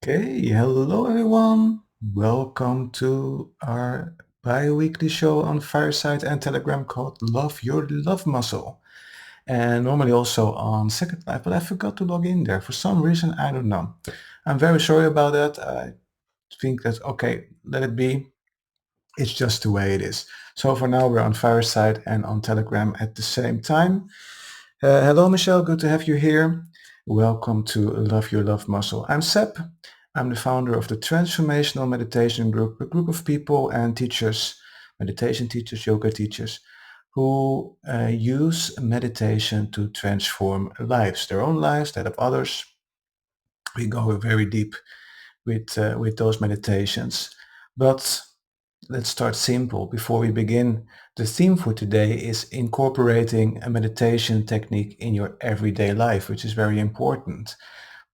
Okay, hello everyone. Welcome to our bi-weekly show on Fireside and Telegram called Love Your Love Muscle. And normally also on Second Life, but I forgot to log in there. For some reason, I don't know. I'm very sorry about that. I think that, okay, let it be. It's just the way it is. So for now, we're on Fireside and on Telegram at the same time. Hello, Michelle. Good to have you here. Welcome to Love Your Love Muscle. I'm Seb. I'm the founder of the Transformational Meditation Group, a group of people and teachers, meditation teachers, yoga teachers, who use meditation to transform lives, their own lives, that of others. We go very deep with those meditations. But let's start simple. Before we begin, the theme for today is incorporating a meditation technique in your everyday life, which is very important.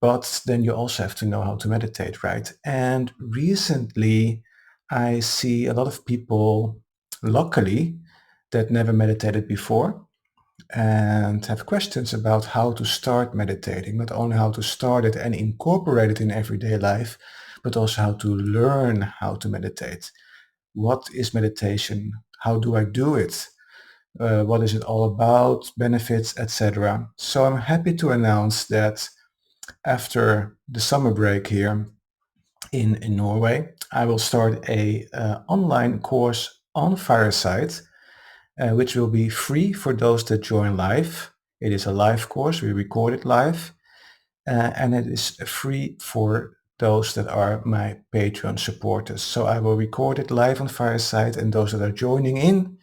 But then you also have to know how to meditate, right? And recently, I see a lot of people, luckily, that never meditated before and have questions about how to start meditating, not only how to start it and incorporate it in everyday life, but also how to learn how to meditate. What is meditation? How do I do it? What is it all about? Benefits, etc. So I'm happy to announce that after the summer break here in Norway, I will start a online course on Fireside, which will be free for those that join live. It is a live course. We record it live, and it is free for those that are my Patreon supporters. So I will record it live on Fireside, and those that are joining in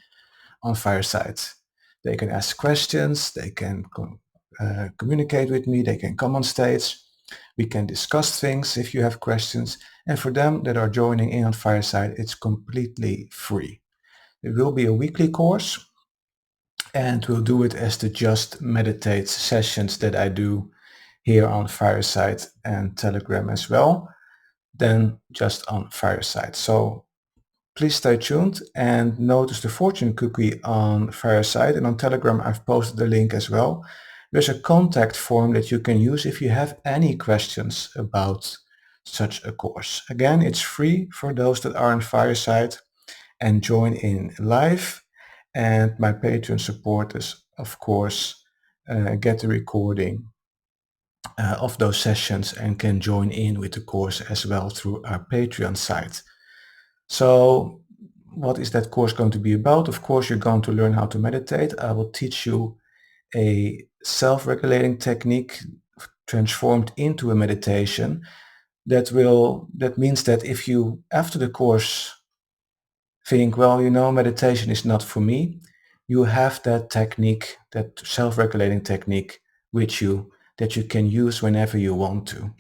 on Fireside, they can ask questions, they can communicate with me, they can come on stage, we can discuss things if you have questions, and for them that are joining in on Fireside, it's completely free. It will be a weekly course, and we'll do it as the Just Meditate sessions that I do here on Fireside and Telegram as well, then just on Fireside. So please stay tuned and notice the fortune cookie on Fireside, and on Telegram I've posted the link as well. There's a contact form that you can use if you have any questions about such a course. Again, it's free for those that are on Fireside and join in live, and my Patreon supporters, of course, get the recording of those sessions and can join in with the course as well through our Patreon site. So what is that course going to be about? Of course, you're going to learn how to meditate. I will teach you a self-regulating technique transformed into a meditation that means that if you, after the course, think, well, meditation is not for me, you have that technique, that self-regulating technique with you that you can use whenever you want to.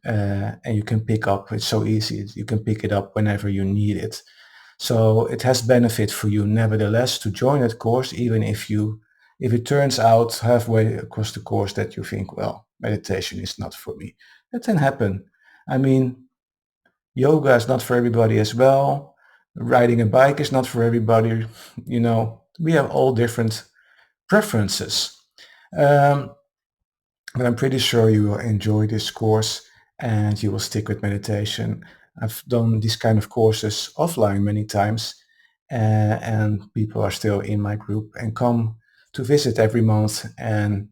And you can pick up, it's so easy, you can pick it up whenever you need it. So it has benefit for you nevertheless to join that course, even if it turns out halfway across the course that you think, well, meditation is not for me. That can happen. I mean, yoga is not for everybody as well. Riding a bike is not for everybody. We have all different preferences. Um, but I'm pretty sure you will enjoy this course and you will stick with meditation. I've done these kind of courses offline many times, and people are still in my group and come to visit every month and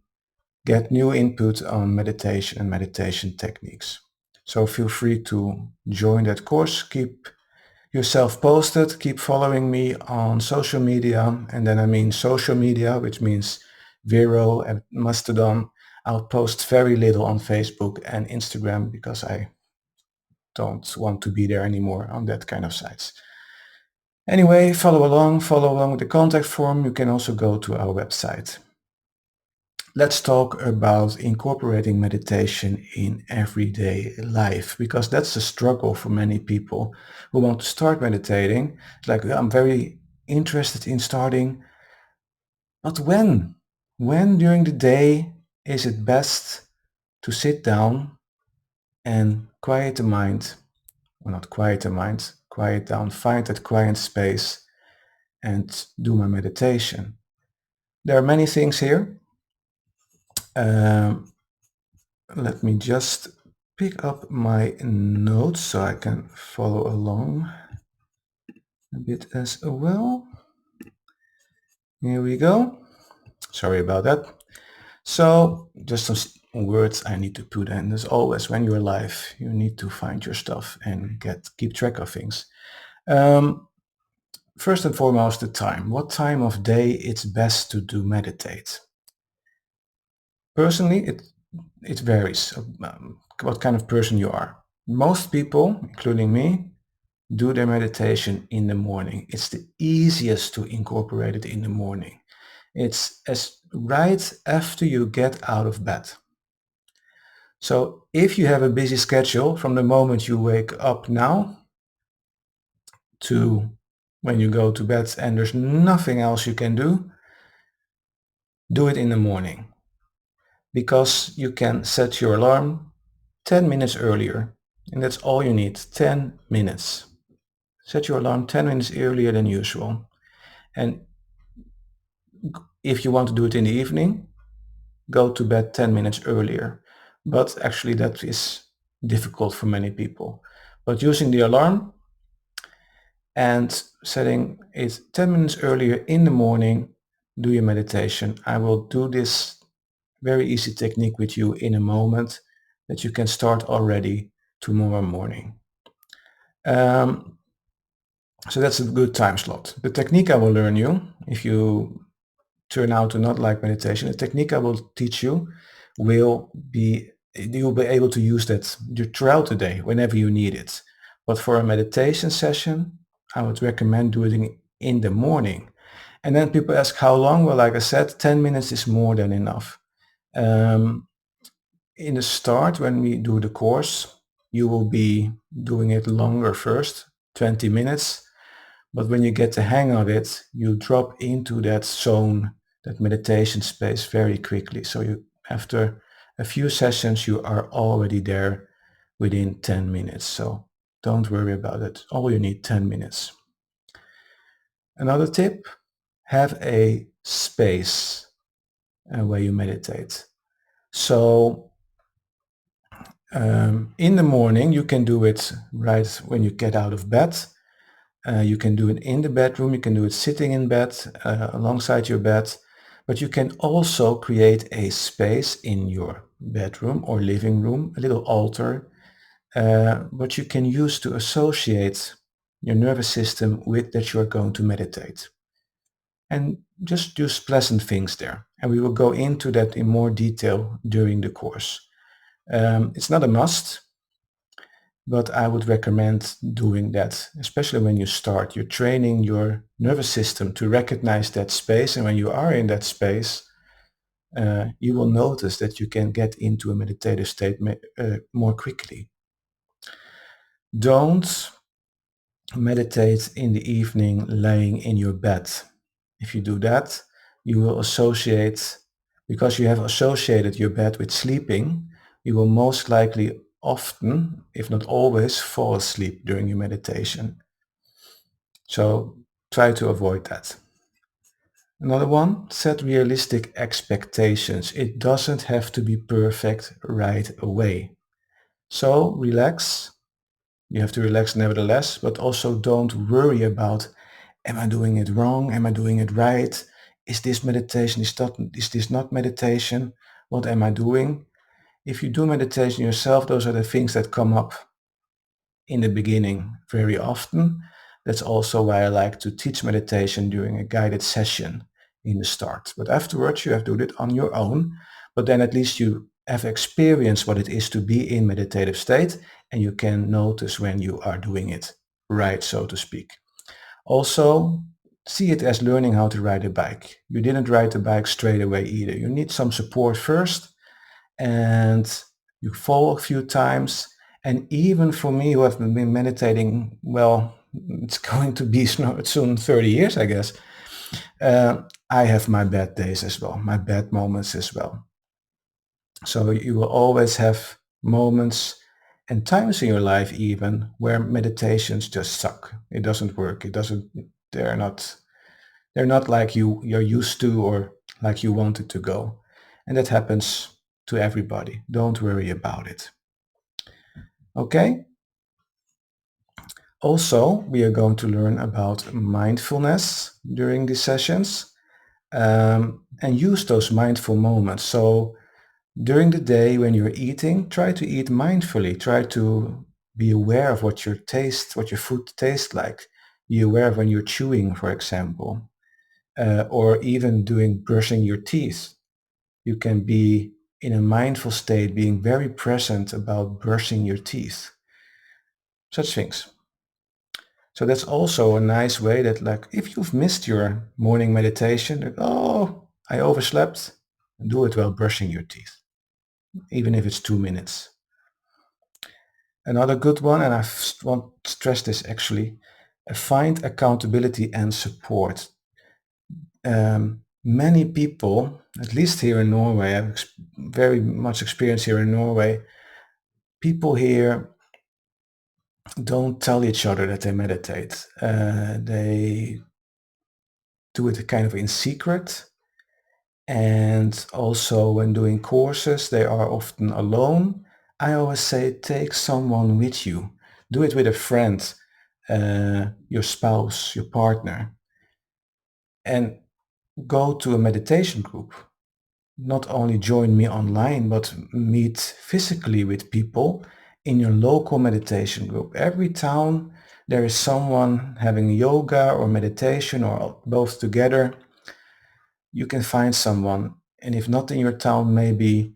get new input on meditation and meditation techniques. So feel free to join that course. Keep yourself posted. Keep following me on social media. And then I mean social media, which means Vero and Mastodon. I'll post very little on Facebook and Instagram because I don't want to be there anymore on that kind of sites. Anyway, follow along with the contact form. You can also go to our website. Let's talk about incorporating meditation in everyday life, because that's a struggle for many people who want to start meditating. It's like, I'm very interested in starting, but when? When during the day is it best to sit down and quiet the mind, or not quiet the mind, quiet down, find that quiet space and do my meditation? There are many things here. Um, Let me just pick up my notes so I can follow along a bit as well. Here we go. Sorry about that. So just some words I need to put in. As always, when you're live, you need to find your stuff and keep track of things. First and foremost, the time. What time of day it's best to do meditate? Personally, it varies what kind of person you are. Most people, including me, do their meditation in the morning. It's the easiest to incorporate it in the morning. It's as right after you get out of bed. So if you have a busy schedule from the moment you wake up now to when you go to bed and there's nothing else you can do it in the morning because you can set your alarm 10 minutes earlier and that's all you need, 10 minutes. Set your alarm 10 minutes earlier than usual. And if you want to do it in the evening, go to bed 10 minutes earlier. But actually that is difficult for many people. But using the alarm and setting it 10 minutes earlier in the morning, do your meditation. I will do this very easy technique with you in a moment that you can start already tomorrow morning. So that's a good time slot. The technique I will learn you, if you turn out to not like meditation, the technique I will teach you you'll be able to use that throughout the day whenever you need it. But for a meditation session, I would recommend doing it in the morning. And then people ask how long? Well, like I said, 10 minutes is more than enough. In the start, when we do the course, you will be doing it longer first, 20 minutes. But when you get the hang of it, you drop into that zone, that meditation space very quickly. So after a few sessions, you are already there within 10 minutes. So don't worry about it. All you need 10 minutes. Another tip, have a space where you meditate. So in the morning, you can do it right when you get out of bed. You can do it in the bedroom, you can do it sitting in bed, alongside your bed, but you can also create a space in your bedroom or living room, a little altar, what you can use to associate your nervous system with that you are going to meditate. And just use pleasant things there. And we will go into that in more detail during the course. It's not a must, but I would recommend doing that, especially when you start. You're training your nervous system to recognize that space. And when you are in that space, you will notice that you can get into a meditative state more quickly. Don't meditate in the evening laying in your bed. If you do that, you will associate, because you have associated your bed with sleeping, you will most likely often, if not always, fall asleep during your meditation. So try to avoid that. Another one, set realistic expectations. It doesn't have to be perfect right away. So relax. You have to relax nevertheless, but also don't worry about, am I doing it wrong? Am I doing it right? Is this meditation? Is this not meditation? What am I doing? If you do meditation yourself, those are the things that come up in the beginning very often. That's also why I like to teach meditation during a guided session in the start. But afterwards, you have to do it on your own. But then at least you have experienced what it is to be in meditative state, and you can notice when you are doing it right, so to speak. Also, see it as learning how to ride a bike. You didn't ride the bike straight away either. You need some support first, and you fall a few times. And even for me, who have been meditating, well, it's going to be soon 30 years, I guess. I have my bad days as well, my bad moments as well. So you will always have moments and times in your life even where meditations just suck. It doesn't work. They're not like you're used to or like you want it to go. And that happens to everybody. Don't worry about it. Okay? Also, we are going to learn about mindfulness during these sessions and use those mindful moments. So during the day when you're eating, try to eat mindfully. Try to be aware of what your food tastes like. Be aware of when you're chewing, for example, or even doing brushing your teeth. You can be in a mindful state, being very present about brushing your teeth. Such things. So that's also a nice way that, like, if you've missed your morning meditation, like, oh, I overslept, do it while brushing your teeth, even if it's 2 minutes. Another good one, and want to stress this actually, find accountability and support. Many people, at least here in Norway, I have very much experience here in Norway, people here don't tell each other that they meditate. They do it kind of in secret. And also when doing courses, they are often alone. I always say take someone with you. Do it with a friend, your spouse, your partner, and go to a meditation group. Not only join me online, but meet physically with people in your local meditation group. Every town, there is someone having yoga or meditation or both together. You can find someone. And if not in your town, maybe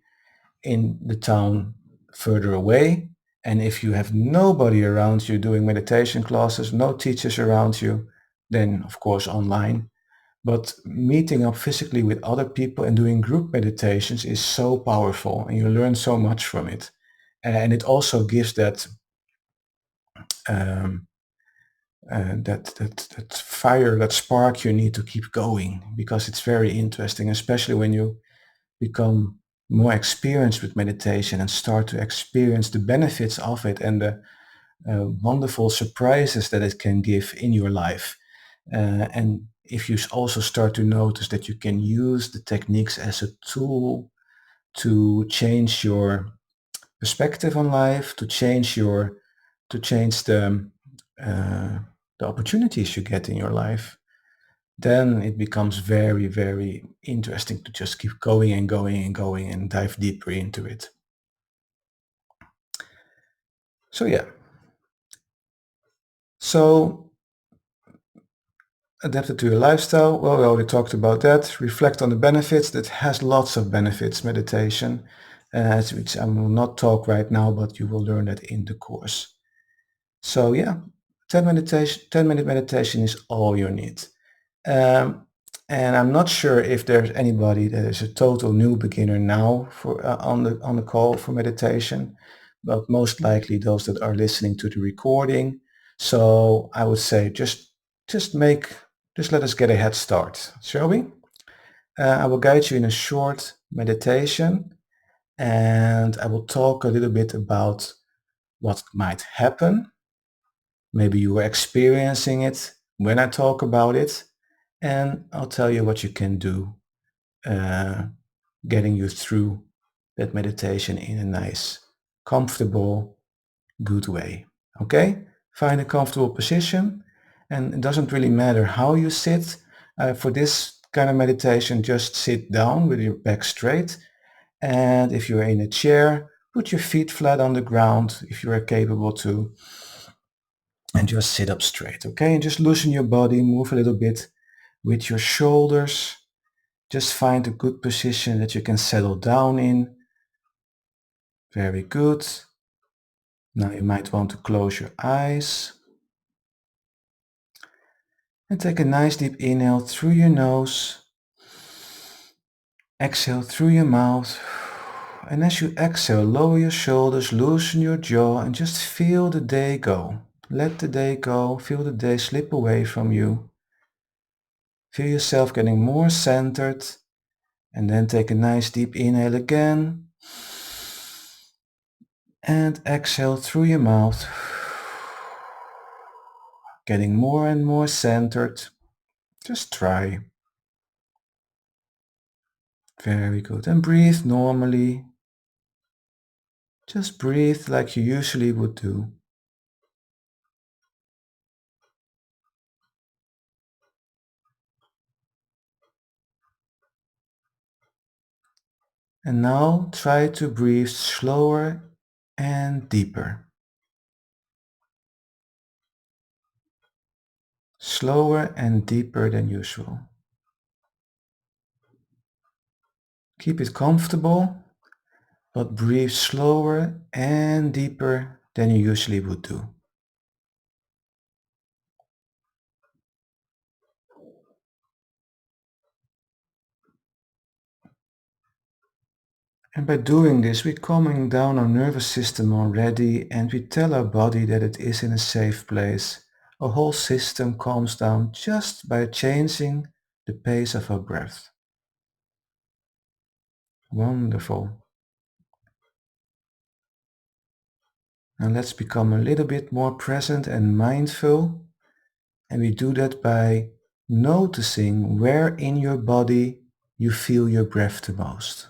in the town further away. And if you have nobody around you doing meditation classes, no teachers around you, then of course online. But meeting up physically with other people and doing group meditations is so powerful and you learn so much from it. And it also gives um, that fire, that spark you need to keep going because it's very interesting, especially when you become more experienced with meditation and start to experience the benefits of it and the wonderful surprises that it can give in your life. And if you also start to notice that you can use the techniques as a tool to change your perspective on life, to change uh, the opportunities you get in your life, then it becomes very, very interesting to just keep going and going and going and dive deeper into it. So yeah, so adapt it to your lifestyle. Well, we already talked about that. Reflect on the benefits. That has lots of benefits, meditation, which I will not talk right now, but you will learn that in the course. So yeah, 10-minute meditation is all you need. Um, and I'm not sure if there's anybody that is a total new beginner now for on the call for meditation, but most likely those that are listening to the recording. So I would say just make just let us get a head start, shall we? I will guide you in a short meditation, and I will talk a little bit about what might happen. Maybe you are experiencing it when I talk about it, and I'll tell you what you can do, uh, getting you through that meditation in a nice, comfortable, good way. Okay? Find a comfortable position, and it doesn't really matter how you sit. For this kind of meditation, just sit down with your back straight. And if you're in a chair, put your feet flat on the ground if you are capable to, and just sit up straight. Okay? And just loosen your body, move a little bit with your shoulders. Just find a good position that you can settle down in. Very good. Now you might want to close your eyes and take a nice deep inhale through your nose. Exhale through your mouth. And as you exhale, lower your shoulders, loosen your jaw, and just feel the day go. Let the day go. Feel the day slip away from you. Feel yourself getting more centered. And then take a nice deep inhale again. And exhale through your mouth. Getting more and more centered. Just try. Very good. And breathe normally. Just breathe like you usually would do. And now try to breathe slower and deeper. Slower and deeper than usual. Keep it comfortable, but breathe slower and deeper than you usually would do. And by doing this, we're calming down our nervous system already and we tell our body that it is in a safe place. Our whole system calms down just by changing the pace of our breath. Wonderful. Now let's become a little bit more present and mindful. And we do that by noticing where in your body you feel your breath the most.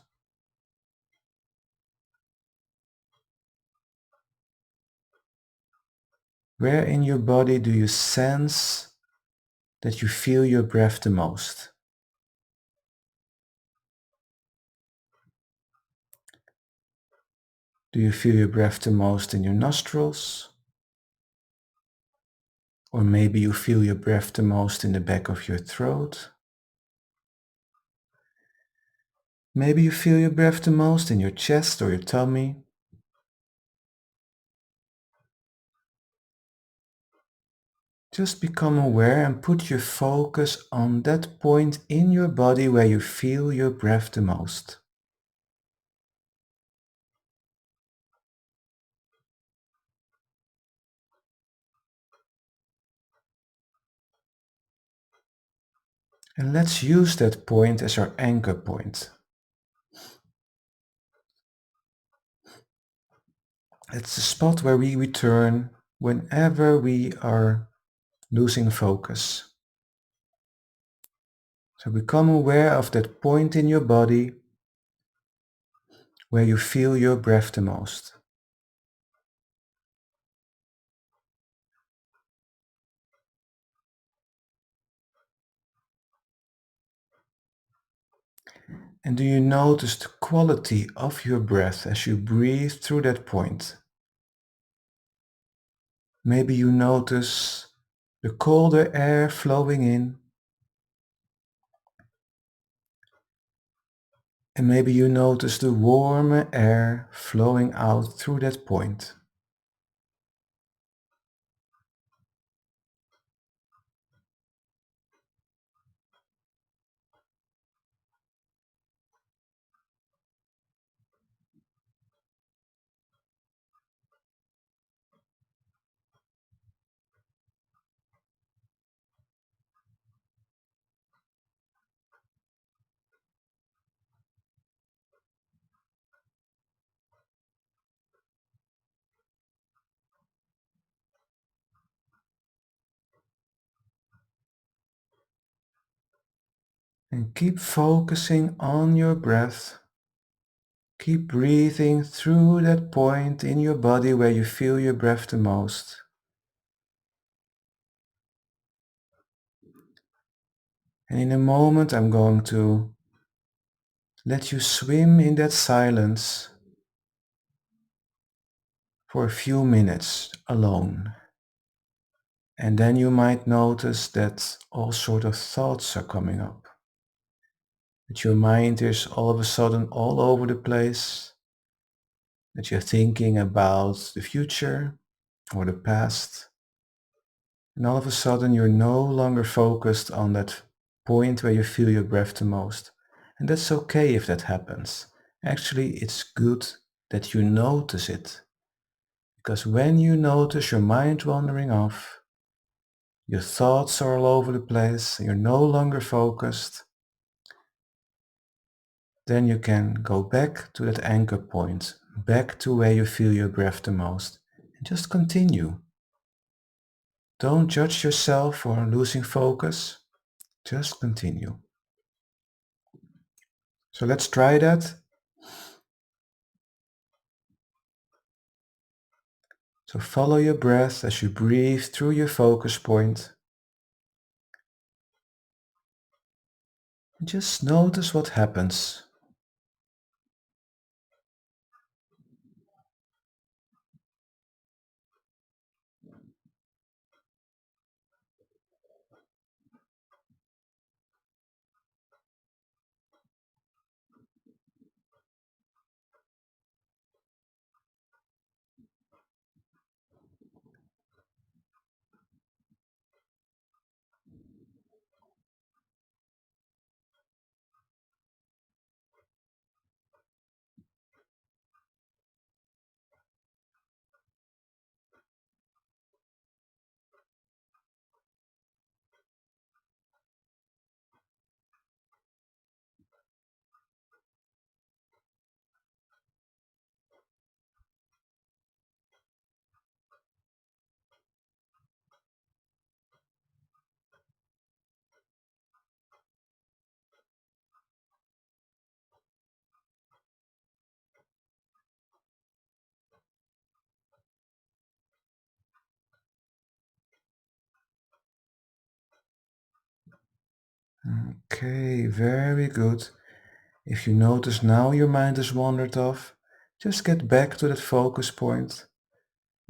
Where in your body do you sense that you feel your breath the most? Do you feel your breath the most in your nostrils? Or maybe you feel your breath the most in the back of your throat? Maybe you feel your breath the most in your chest or your tummy? Just become aware and put your focus on that point in your body where you feel your breath the most. And let's use that point as our anchor point. It's the spot where we return whenever we are losing focus. So become aware of that point in your body where you feel your breath the most. And do you notice the quality of your breath as you breathe through that point? Maybe you notice the colder air flowing in, and maybe you notice the warmer air flowing out through that point. And keep focusing on your breath. Keep breathing through that point in your body where you feel your breath the most. And in a moment I'm going to let you swim in that silence for a few minutes alone. And then you might notice that all sort of thoughts are coming up. That your mind is all of a sudden all over the place. That you're thinking about the future or the past. And all of a sudden you're no longer focused on that point where you feel your breath the most. And that's okay if that happens. Actually, it's good that you notice it. Because when you notice your mind wandering off, your thoughts are all over the place, you're no longer focused, then you can go back to that anchor point, back to where you feel your breath the most, and just continue. Don't judge yourself for losing focus, just continue. So let's try that. So follow your breath as you breathe through your focus point. And just notice what happens. Okay, very good. If you notice now your mind has wandered off, just get back to that focus point.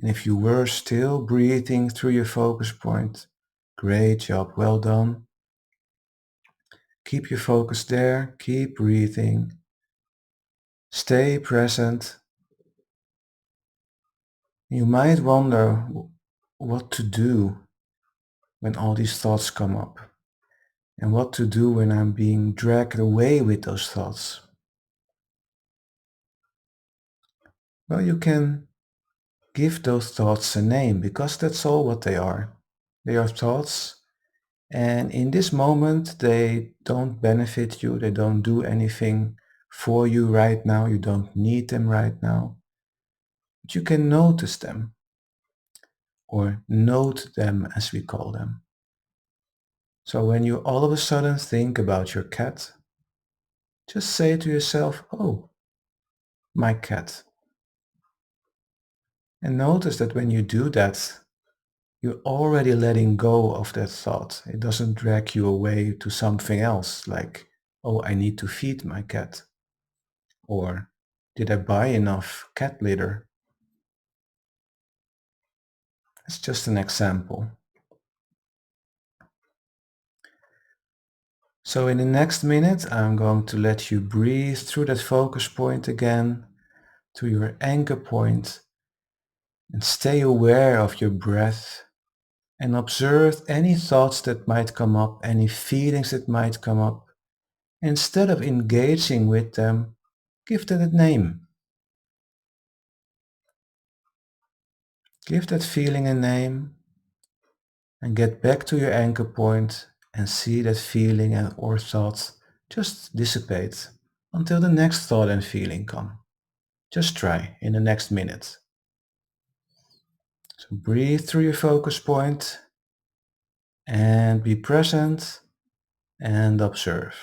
And if you were still breathing through your focus point, great job, well done. Keep your focus there, keep breathing, stay present. You might wonder what to do when all these thoughts come up and what to do when I'm being dragged away with those thoughts. Well, you can give those thoughts a name because that's all what they are. They are thoughts, and in this moment they don't benefit you, they don't do anything for you right now, you don't need them right now. But you can notice them, or note them as we call them. So when you all of a sudden think about your cat, just say to yourself, oh, my cat. And notice that when you do that, you're already letting go of that thought. It doesn't drag you away to something else like, oh, I need to feed my cat. Or did I buy enough cat litter? It's just an example. So in the next minute, I'm going to let you breathe through that focus point again to your anchor point and stay aware of your breath and observe any thoughts that might come up, any feelings that might come up. Instead of engaging with them, give that a name. Give that feeling a name and get back to your anchor point and see that feeling and or thought just dissipate until the next thought and feeling come. Just try in the next minute. So breathe through your focus point and be present and observe.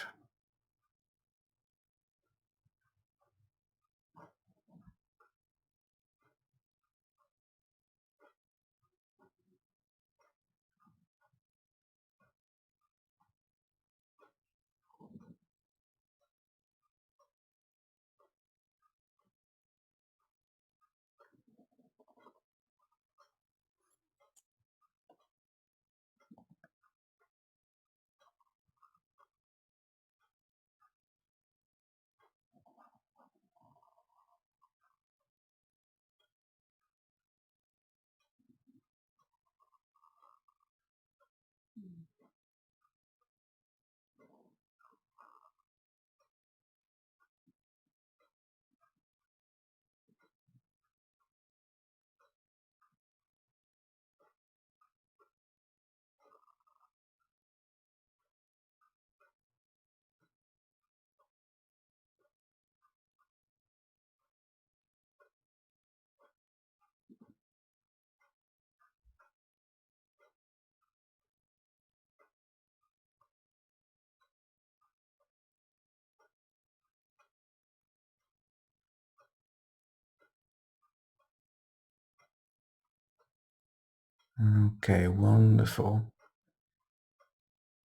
Okay, wonderful.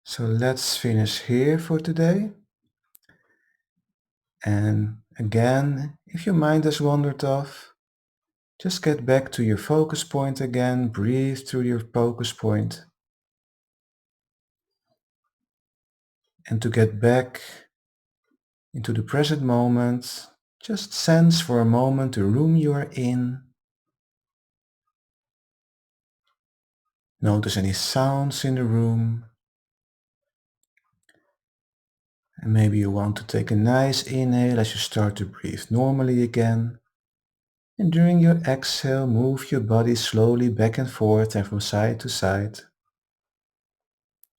So let's finish here for today. And again, if your mind has wandered off, just get back to your focus point again. Breathe through your focus point. And to get back into the present moment, just sense for a moment the room you are in. Notice any sounds in the room. And maybe you want to take a nice inhale as you start to breathe normally again. And during your exhale, move your body slowly back and forth and from side to side.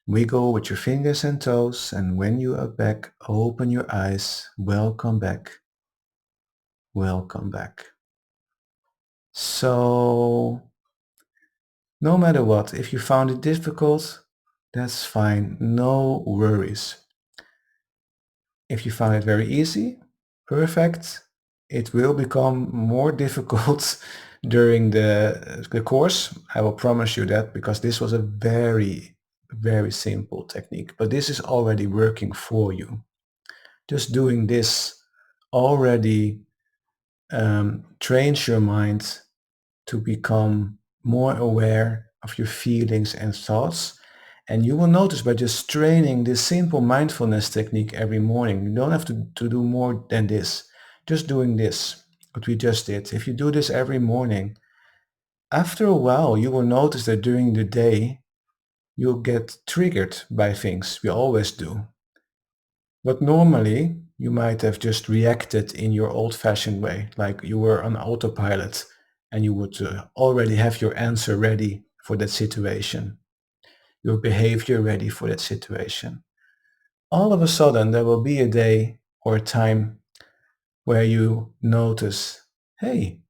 Wiggle with your fingers and toes, and when you are back, open your eyes. Welcome back. Welcome back. So, no matter what, if you found it difficult, that's fine. No worries. If you found it very easy, perfect. It will become more difficult during the course. I will promise you that, because this was a very, very simple technique, but this is already working for you. Just doing this already trains your mind to become more aware of your feelings and thoughts. And you will notice by just training this simple mindfulness technique every morning, you don't have to do more than this. Just doing this, what we just did. If you do this every morning, after a while, you will notice that during the day, you'll get triggered by things. We always do. But normally, you might have just reacted in your old-fashioned way, like you were on autopilot and you would already have your answer ready for that situation, your behavior ready for that situation. All of a sudden, there will be a day or a time where you notice, hey,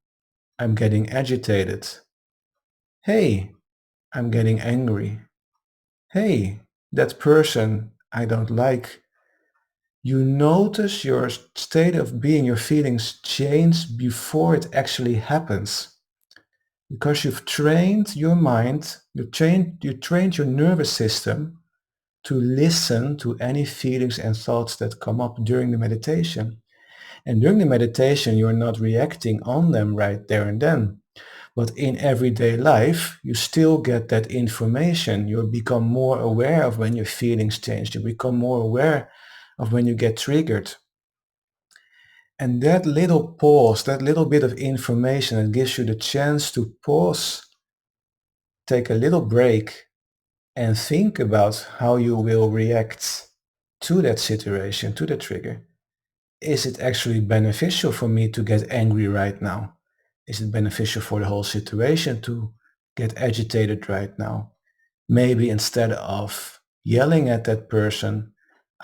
I'm getting agitated. Hey, I'm getting angry. Hey, that person I don't like. You notice your state of being, your feelings change before it actually happens. Because you've trained your mind, you trained your nervous system to listen to any feelings and thoughts that come up during the meditation. And during the meditation, you're not reacting on them right there and then. But in everyday life, you still get that information. You become more aware of when your feelings change. You become more aware of when you get triggered. And that little pause, that little bit of information that gives you the chance to pause, take a little break, and think about how you will react to that situation, to the trigger. Is it actually beneficial for me to get angry right now? Is it beneficial for the whole situation to get agitated right now? Maybe instead of yelling at that person,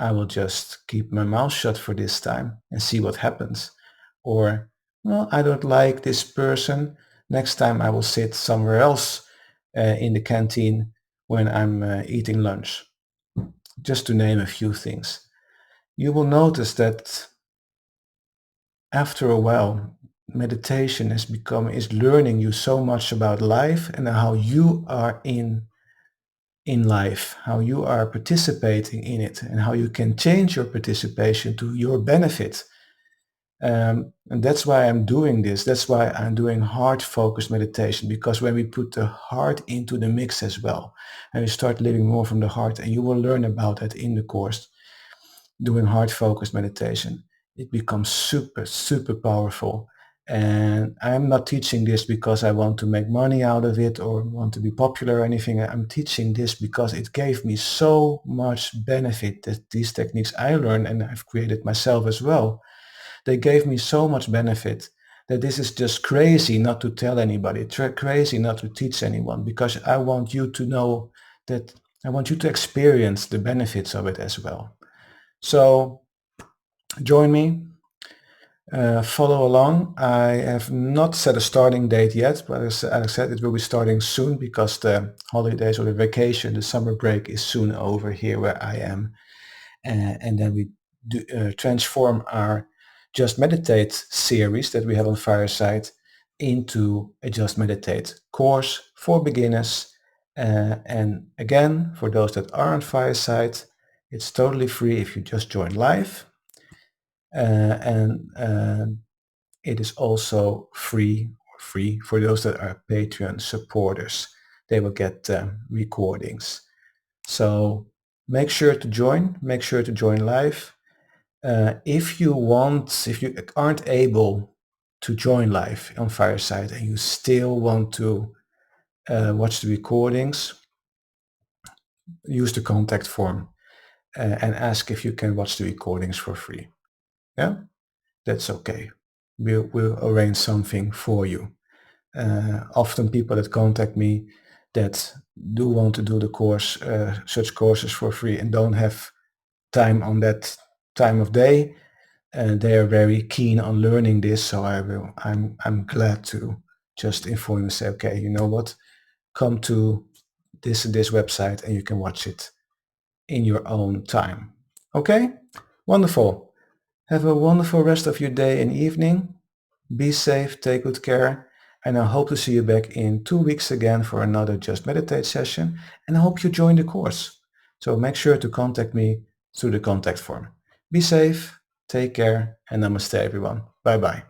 I will just keep my mouth shut for this time and see what happens. Or, well, I don't like this person. Next time I will sit somewhere else in the canteen when I'm eating lunch. Just to name a few things. You will notice that after a while, meditation is learning you so much about life and how you are in life, how you are participating in it, and how you can change your participation to your benefit. And that's why I'm doing this. That's why I'm doing heart-focused meditation, because when we put the heart into the mix as well, and we start living more from the heart, and you will learn about that in the course, doing heart-focused meditation, it becomes super, super powerful. And I'm not teaching this because I want to make money out of it or want to be popular or anything. I'm teaching this because it gave me so much benefit, that these techniques I learned and I've created myself as well, they gave me so much benefit that this is just crazy not to tell anybody, crazy not to teach anyone, because I want you to know that, I want you to experience the benefits of it as well. So join me, follow along. I have not set a starting date yet, but as I said, it will be starting soon because the holidays or the vacation, the summer break is soon over here where I am. And then we transform our Just Meditate series that we have on Fireside into a Just Meditate course for beginners. And again, for those that are on Fireside, it's totally free if you just join live. And it is also free for those that are Patreon supporters. They will get recordings. So make sure to join live. If you aren't able to join live on Fireside and you still want to watch the recordings, use the contact form and ask if you can watch the recordings for free. Yeah, that's okay. We'll arrange something for you. Often people that contact me that do want to do the course, such courses for free and don't have time on that time of day, they are very keen on learning this. So I'm glad to just inform and say, okay, you know what, come to this website and you can watch it in your own time. Okay, wonderful. Have a wonderful rest of your day and evening. Be safe, take good care, and I hope to see you back in 2 weeks again for another Just Meditate session, and I hope you join the course. So make sure to contact me through the contact form. Be safe, take care, and namaste everyone. Bye bye.